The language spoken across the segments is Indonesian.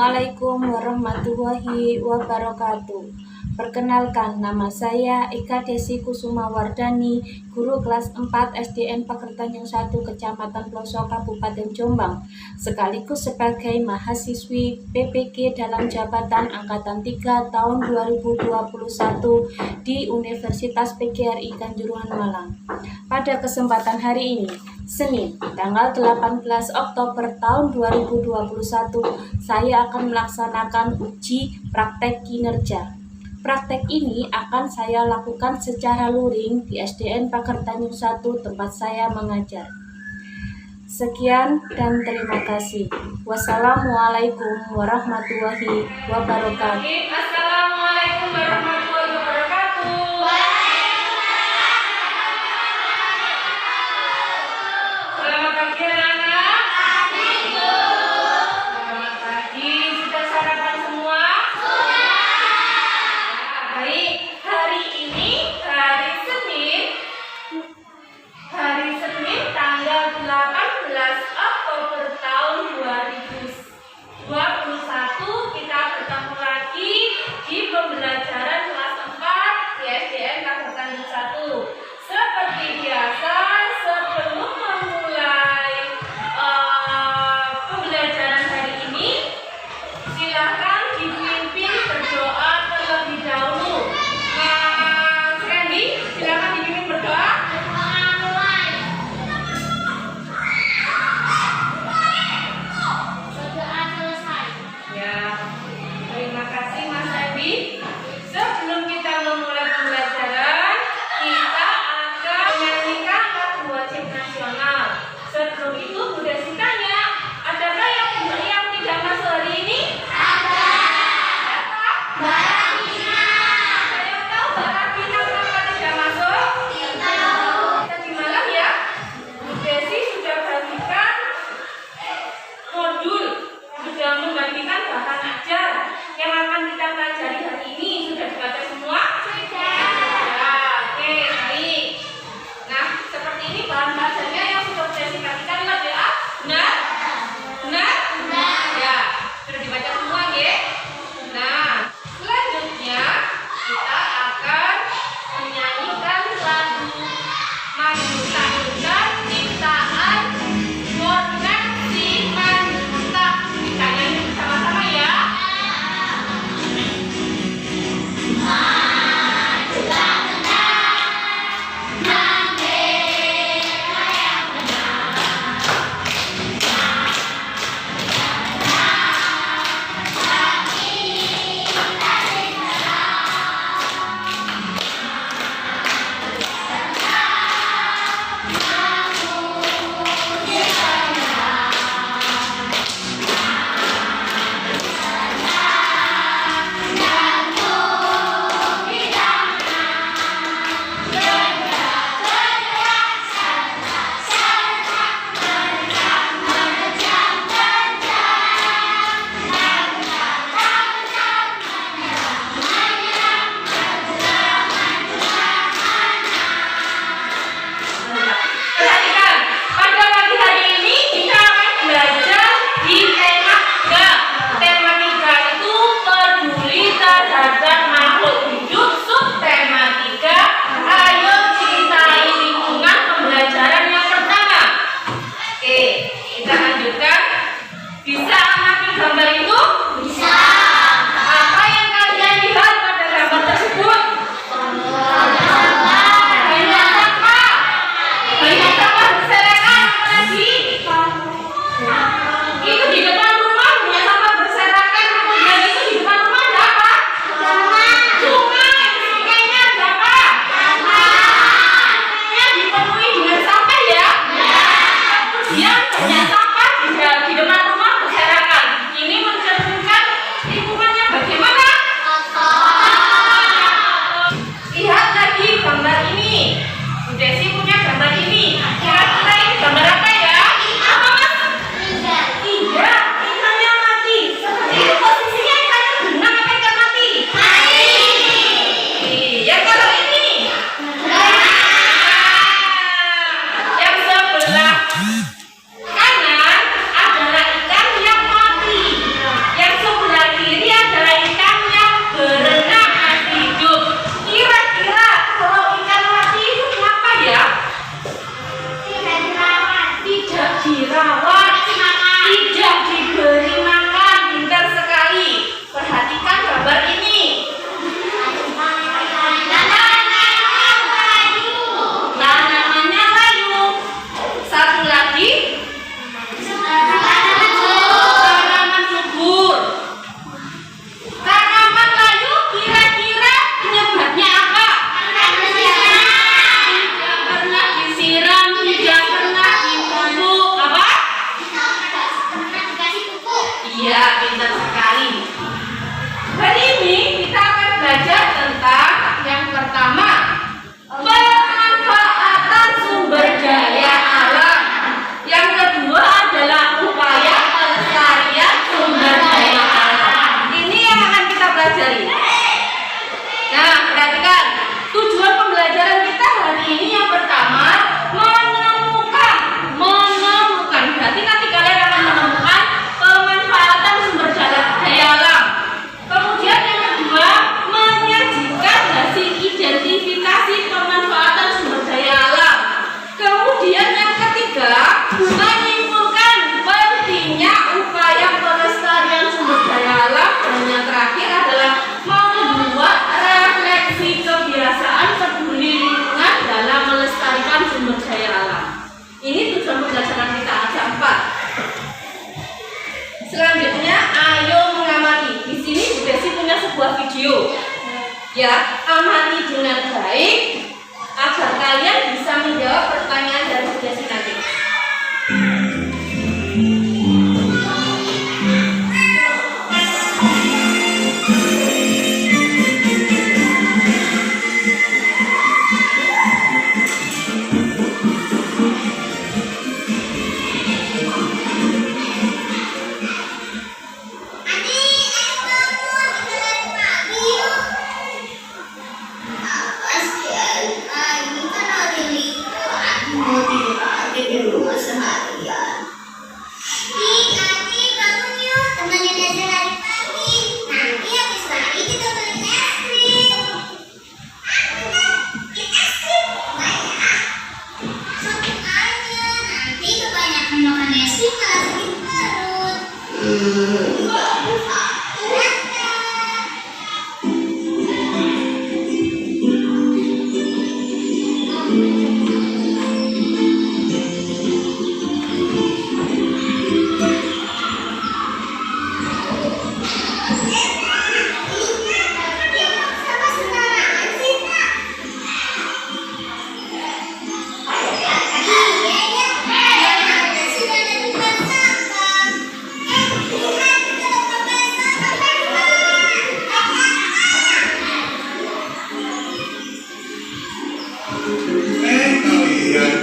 Assalamualaikum warahmatullahi wabarakatuh. Perkenalkan, nama saya Ika Desi Kusuma Wardani, guru kelas 4 SDN Pagertanjung 1 Kecamatan Ploso Kabupaten Jombang, sekaligus sebagai mahasiswi PPG dalam jabatan Angkatan 3 tahun 2021 di Universitas PGRI Kanjuruhan Malang. Pada kesempatan hari ini, Senin, tanggal 18 Oktober tahun 2021, saya akan melaksanakan uji praktek kinerja. Praktek ini akan saya lakukan secara luring di SDN Pagertanjung 1 tempat saya mengajar. Sekian dan terima kasih. Wassalamualaikum warahmatullahi wabarakatuh. Assalamualaikum warahmatullahi wabarakatuh. Selamat pagi anak-anak. Selamat pagi. Sudah sarapan semua? Baik, hari ini hari Senin tanggal 18 Oktober tahun 2021 kita bertemu lagi video. Ya, amati dengan baik agar kalian bisa menjawab pertanyaan dari Bu Desi nanti. Kalian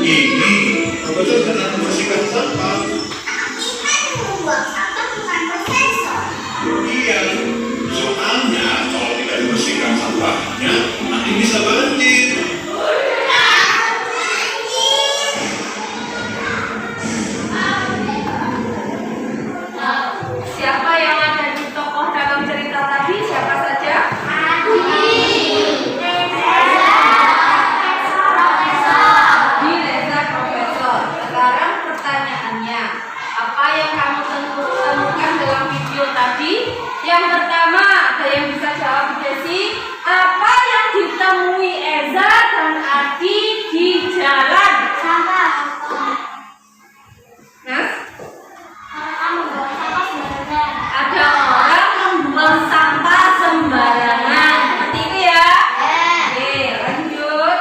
ini profesor sedang membersihkan sampah. Iya, soalnya kalau tidak dibersihkan sampahnya nanti bisa banjir. Siapa yang ada di tokoh dalam cerita tadi? Siapa saja? Reza Profesor. Sekarang pertanyaannya, apa yang kamu temukan dalam video tadi? Yang pertama, ada yang bisa jawab, Bu Desi? Apa yang ditemui Eza dan Adi di jalan? Mas? Ada orang membuang sampah sembarangan. Seperti itu ya? Oke, lanjut.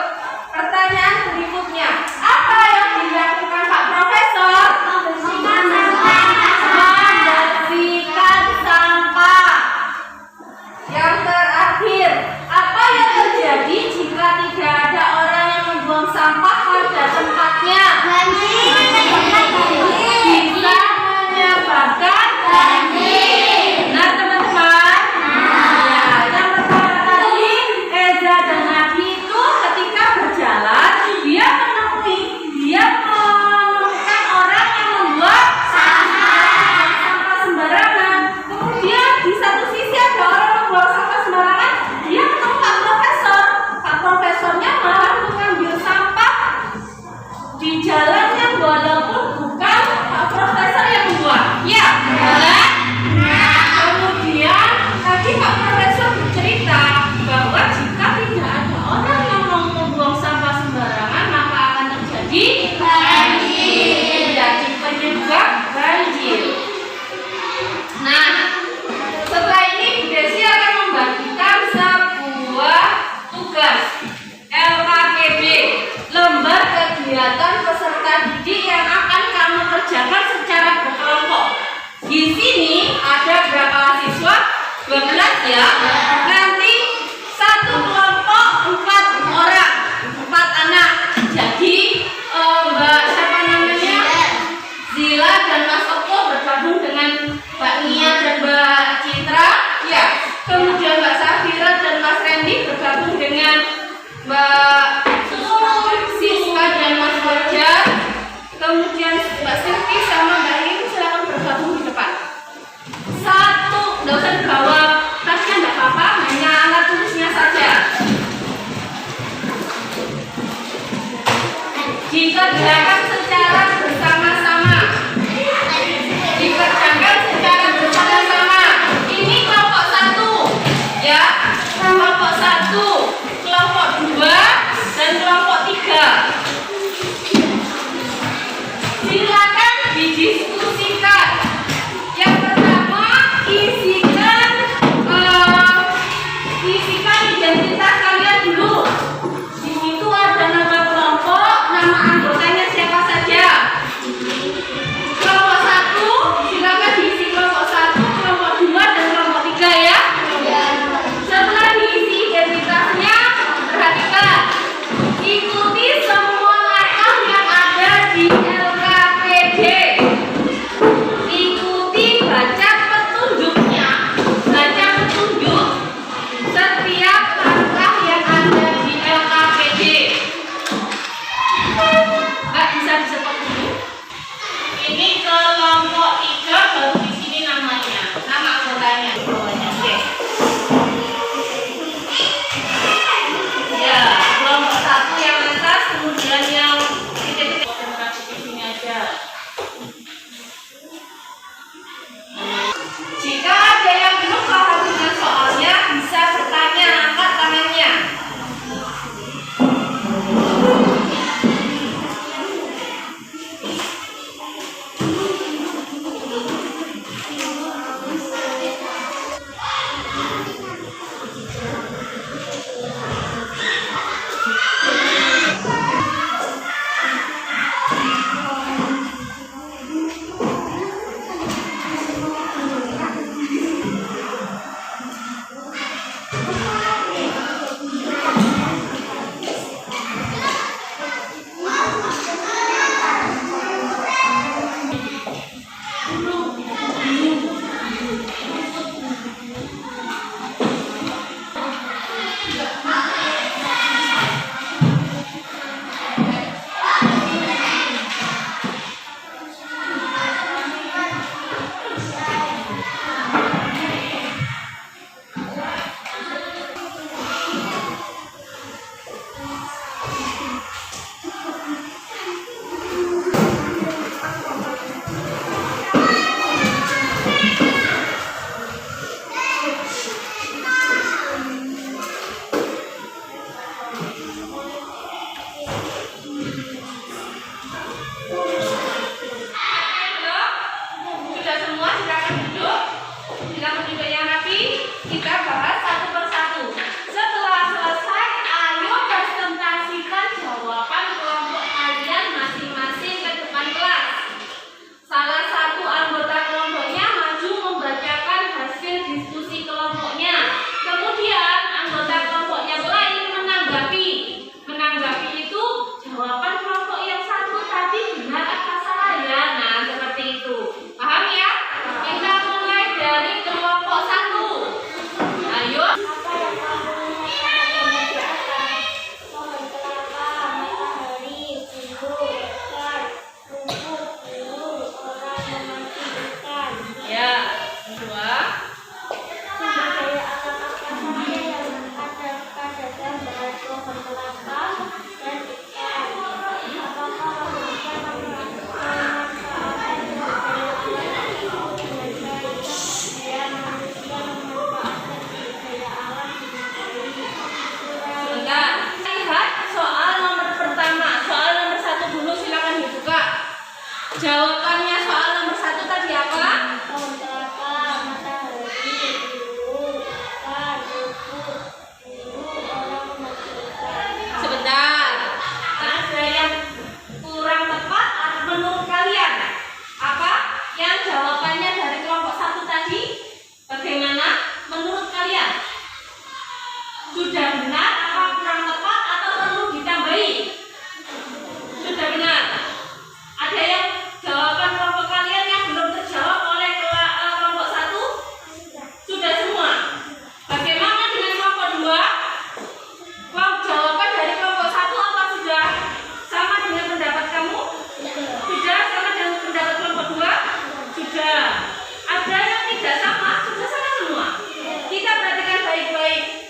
Pertanyaan berikutnya. Apa yang dilakukan Pak Profesor? Membersihkan sampah. Yang terakhir, apa yang terjadi jika tidak ada orang yang membuang sampah pada tempatnya? Bisa menyebabkan banjir. Benar teman-teman? Ya, yang pertama tadi Eza dan Adi itu ketika berjalan dia menemukan orang yang membuang sampah sembarangan. Kemudian di satu sisi ada orang yang membuang sampah sembarangan. Dia ketemu Pak Profesor. Pak Profesornya malah mengambil sampah di jalannya walaupun bukan Pak Profesor yang membuang. Ya, benar?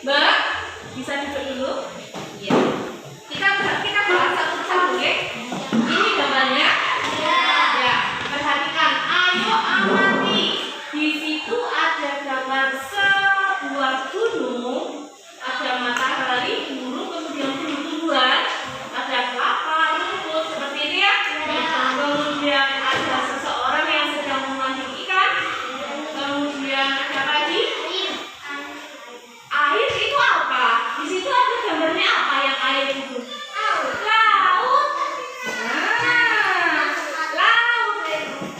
Mbak, bisa duduk dulu? Iya. Kita bahas satu persatu, oke? Ini gambarnya. Ya, perhatikan. Ayo amati. Di situ ada gambar sebuah gunung, ada matahari, burung, kemudian tumbuh-tumbuhan, ada kelapa, rumput seperti ini ya. Kemudian ada seseorang yang sedang memancing ikan. Kemudian ada apa lagi? Air itu apa? Di situ ada gambarnya apa yang air itu? Laut. Nah, laut.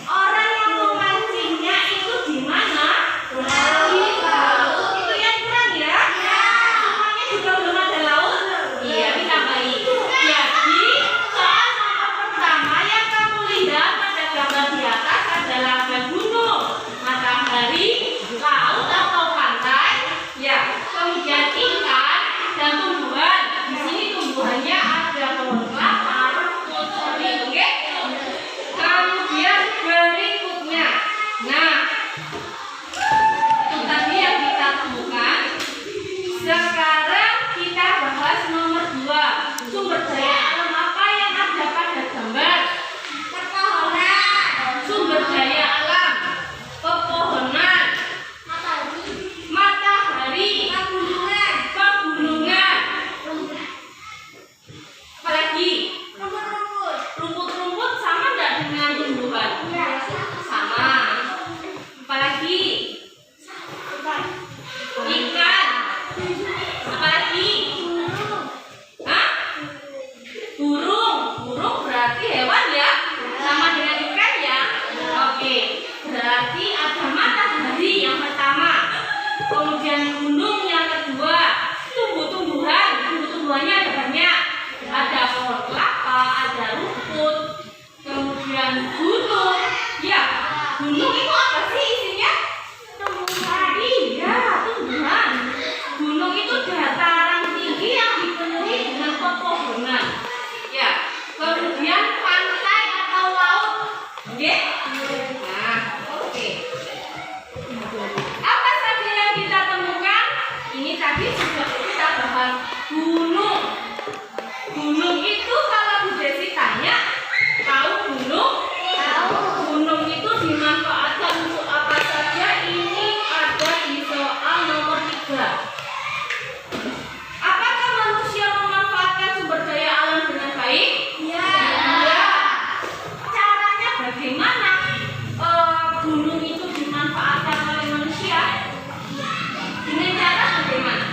Orang yang memancingnya itu di mana? Di laut. Itu yang kurang ya? Semuanya juga belum ada laut. Iya, ditambahin. Jadi soal nomor pertama yang kamu lihat pada gambar di atas adalah ada gunung, matahari, laut atau pantai. Ya, kemudian ikan dan tumbuhan. Di sini tumbuhannya ada pohon kelapa, rumput, seperti itu, oke? Kemudian berikutnya, nah, itu tadi yang kita temukan. Sekarang kita bahas nomor 2. Sumber daya alam apa yang ada pada gambar? Sumber daya alam, pepohonan, matahari, pegunungan, apalagi rumput-rumput sama nggak dengan tumbuhan? Sama. Apalagi ikan, apalagi? Hah? Burung berarti hewan ya? Sama dengan ikan ya? Oke, berarti ada matahari yang pertama, kemudian gunung yang kedua, tumbuhannya ada banyak, ada pohon kelapa, ada rumput, kemudian gunung. Ya, gunung itu apa sih isinya? Iya, tumbuhan. Gunung itu dataran tinggi yang dipenuhi dengan pepohonan. Ya, kemudian pantai atau laut. Oke? Nah, oke. Apa saja yang kita temukan? Ini tadi sudah kita bahas gunung. Gunung itu kalau Bu Desi tanya, tahu gunung? Tahu. Gunung itu dimanfaatkan untuk apa saja? Ini ada di soal nomor 3. Apakah manusia memanfaatkan sumber daya alam dengan baik? Ya. Caranya bagaimana gunung itu dimanfaatkan oleh manusia? Dengan cara bagaimana?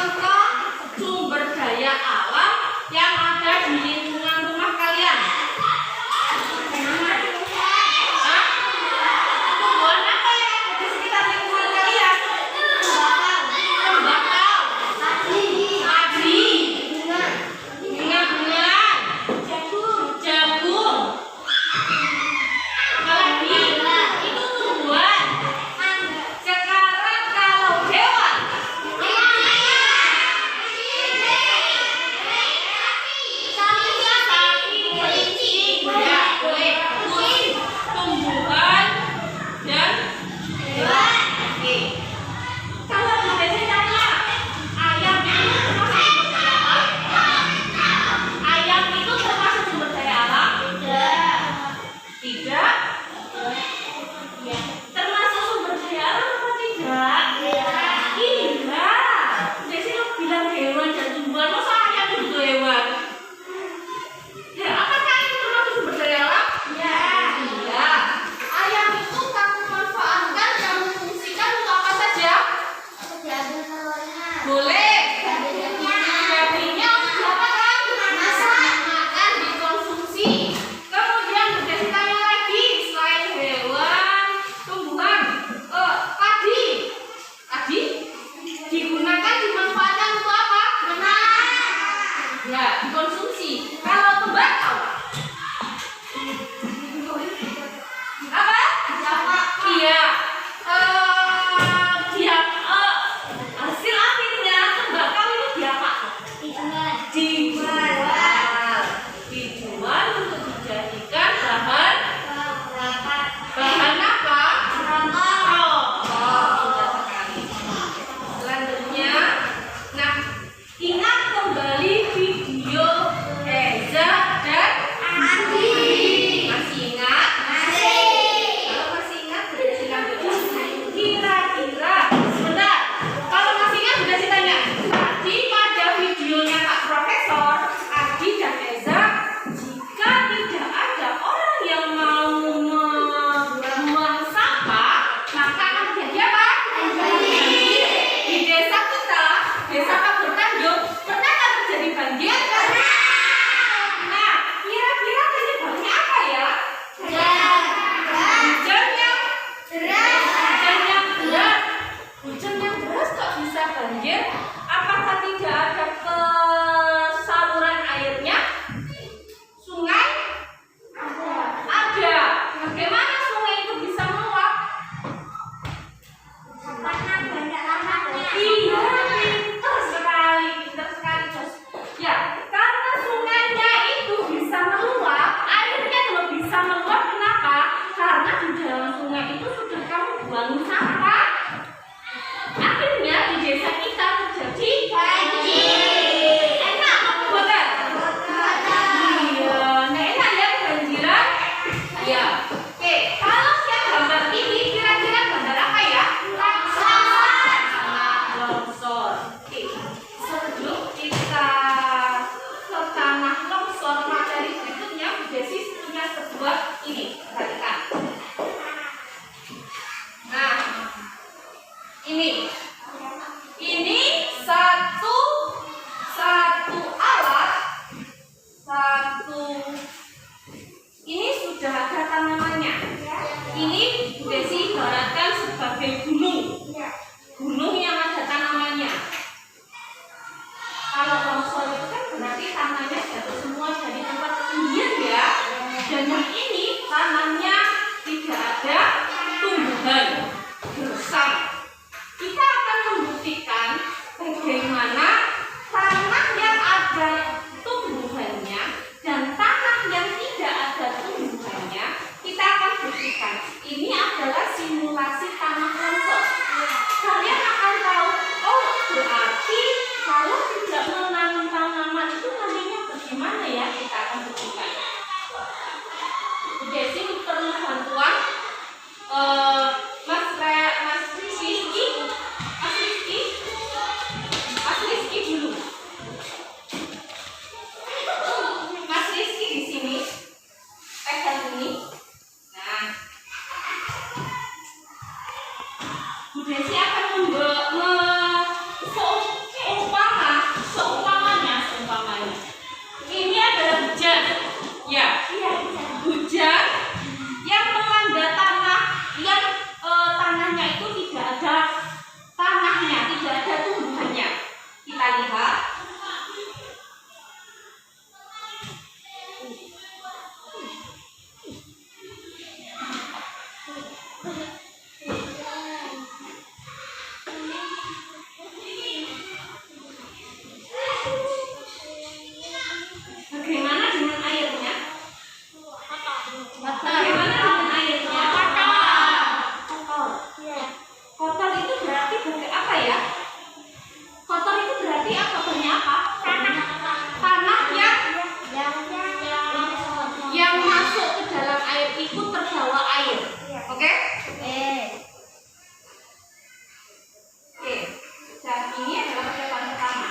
contoh sumber daya alam yang ada di lingkungan rumah kalian? Hah? Tumbuhan apa yang ada di sekitar lingkungan kalian? Tembakau, padi, bunga-bungaan, jagung. Apalagi itu tumbuhan. Sekarang kalau hewan, sapi, kelinci, ya boleh. Terus tumbuhan dan hewan. Oke. Kalau boleh saya tanya, ayam itu termasuk sumber daya alam? Ayam itu termasuk sumber daya alam? Tidak. Termasuk sumber daya alam apa tidak? Iya. Jadi lo bilang hewan dan tumbuhan, masa ayam itu juga hewan? Ya, apakah itu termasuk sumber daya alam? Iya. Ayam itu kamu manfaatkan, kamu fungsikan untuk apa saja? Boleh. Dagingnya untuk diapakan? Makan, dikonsumsi. Kemudian udah ditanya lagi, selain hewan, tumbuhan, padi. Padi digunakan, dimanfaatkan untuk apa? Ya, dikonsumsi. Kalau tembakau, apa? Iya. Dia hasil akhirnya tembakau itu diapa? Dijual untuk dijadikan bahan apa? Rokok. Sudah sekali. Selanjutnya, nah, ingat kembali video Eza dan Adi. Masih ingat? Kalau masih ingat, sudah silakan. Kira-kira, sebentar. Kalau masih ingat, sudah saya tanya. Tadi pada videonya Pak Profesor, Adi dan Eza, jika tidak ada orang yang mau membuang sampah, maka akan terjadi apa? Di desa kita, desa Pagur Tanjung, pernah nggak terjadi banjir? Nah, kira-kira penyebabnya apa ya? Hujan yang deras. Hujan yang deras kok bisa banjir? Apakah tidak ada saluran airnya? Sungai? Ada. Bagaimana sungai itu bisa meluap? Iya, pintar sekali, Jos. Ya, karena sungainya itu bisa meluap, airnya juga bisa meluap. Kenapa? Karena di dalam sungai itu sudah kamu buang sampah. Akhirnya di desa kita terjadi banjir. Enak, bukan? Iya, nah enak ya kebanjiran. Ya, oke. Kalau yang gambar ini kira-kira gambar apa ya? Longsor. Oke. Sebelum kita ke tanah longsor, materi berikutnya Bu Desi punya sebuah ini. Perhatikan. Nah, ini satu alat, ini sudah ada tanamannya. Ini Bu Desi ibaratkan sebagai gunung yang ada tanamannya. Kalau longsor itu kan berarti tanahnya jatuh semua dari tempat ketinggian ya. Dan yang ini tanahnya tidak ada tumbuhan, gersang. Kita akan membuktikan bagaimana tanah yang ada tumbuhannya dan tanah yang tidak ada tumbuhannya. Kita akan buktikan ini adalah lihat. Bagaimana dengan airnya? Bagaimana dengan airnya? Kotor itu berarti apa ya? Kotor itu berarti apa? Benarnya apa? Tanah yang masuk ke dalam air itu terbawa air. Oke? Oke. Dan ini adalah percobaan pertama.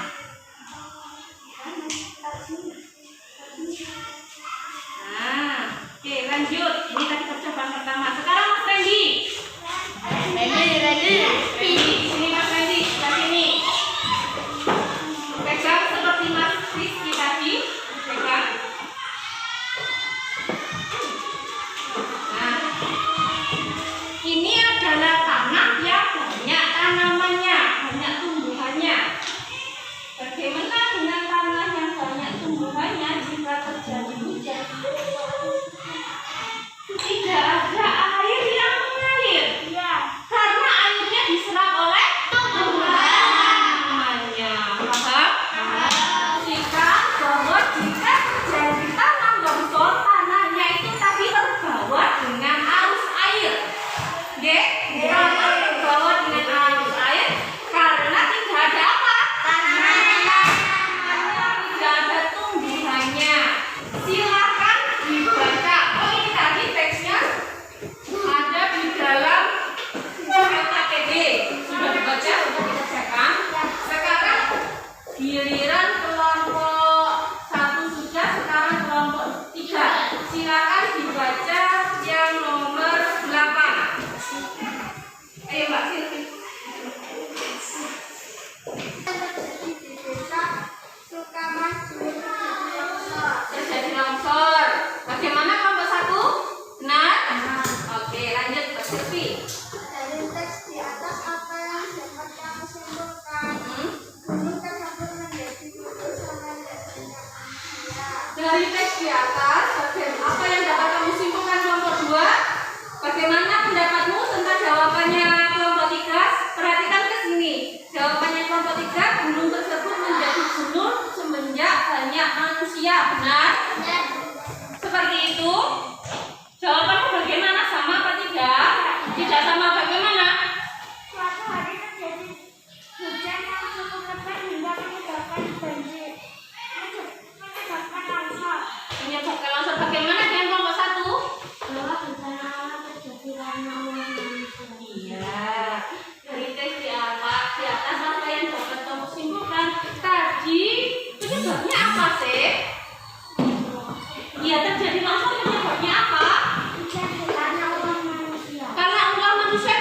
Nah, oke, lanjut. Ini tadi percobaan pertama. Sekarang Mas Randy. Randy, sini Mas Randy, sebelah sini. Pegang seperti Mas Rizky tadi. Pegang. Nah, ini adalah tanah yang banyak tanamannya, banyak tumbuhannya. Bagaimana dengan tanah yang banyak tumbuhannya jika terjadi hujan? Tidak ada air yang mengalir. Karena airnya diserap oleh tumbuhannya. Paham? Jika terjadi tanah longsor, tanahnya itu tadi terbawa dengan arus air. Oke? Terbawa dengan arus air karena tidak ada apa? Tidak ada tumbuhannya. Silakan dibaca. Oh, ini tadi teksnya ada di dalam LKPD. Sudah dibaca, sudah dikerjakan. Sekarang giliran kelompok 1 sudah, sekarang kelompok 3. Silakan dibaca yang nomor 8. Ayo Mbak Silvi. Terjadi longsor. Bagaimana kelompok 1? Benar? Oke, lanjut Mbak Silvi. Dari teks di atas apa yang dapat kamu simpulkan? Gunung tersebut menjadi gugur sama banyak manusia. Dari teks di atas, apa yang dapat kamu simpulkan kelompok 2? Bagaimana pendapatmu tentang jawabannya kelompok 3? Perhatikan ke sini. Jawabannya kelompok 3, gunung tersebut menjadi gubur semenjak banyak manusia. Benar? Seperti itu. Jawabannya bagaimana? Sama apa tidak? Tidak sama bagaimana? Suatu hari terjadi hujan yang cukup lebat hingga menyebabkan banjir, menyebabkan longsor. Menyebabkan longsor. Bagaimana dengan kelompok 1? Bahwa bencana alam terjadi karena ulah manusia. Iya. Dari teks di atas apa yang dapat kamu simpulkan? Tadi penyebabnya apa sih? Iya, terjadi longsor penyebabnya apa? Hujan karena ulah manusia. Karena ulah manusia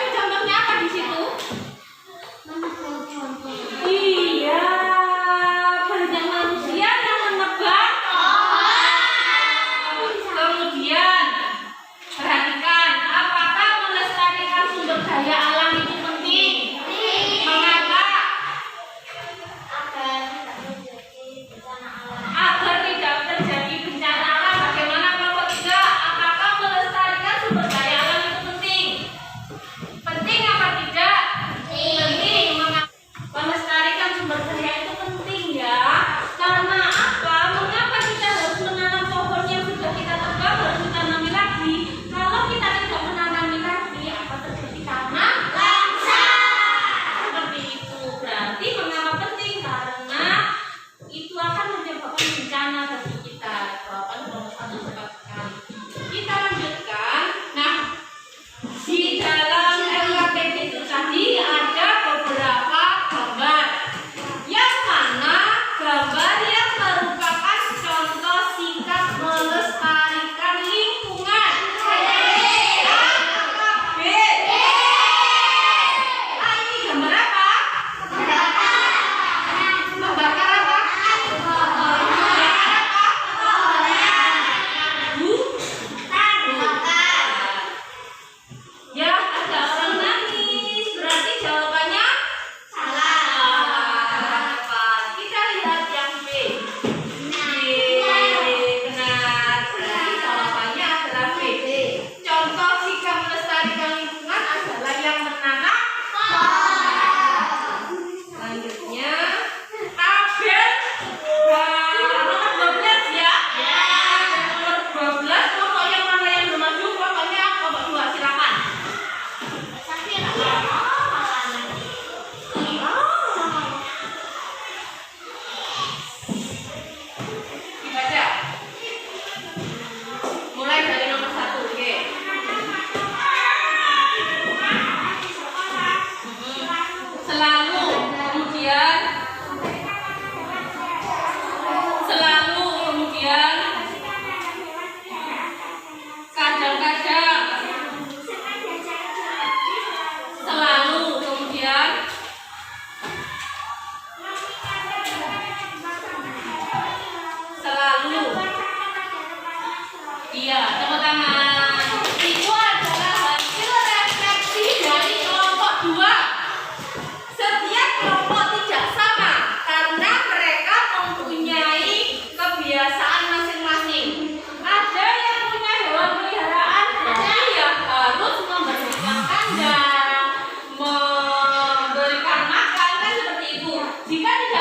Jika tidak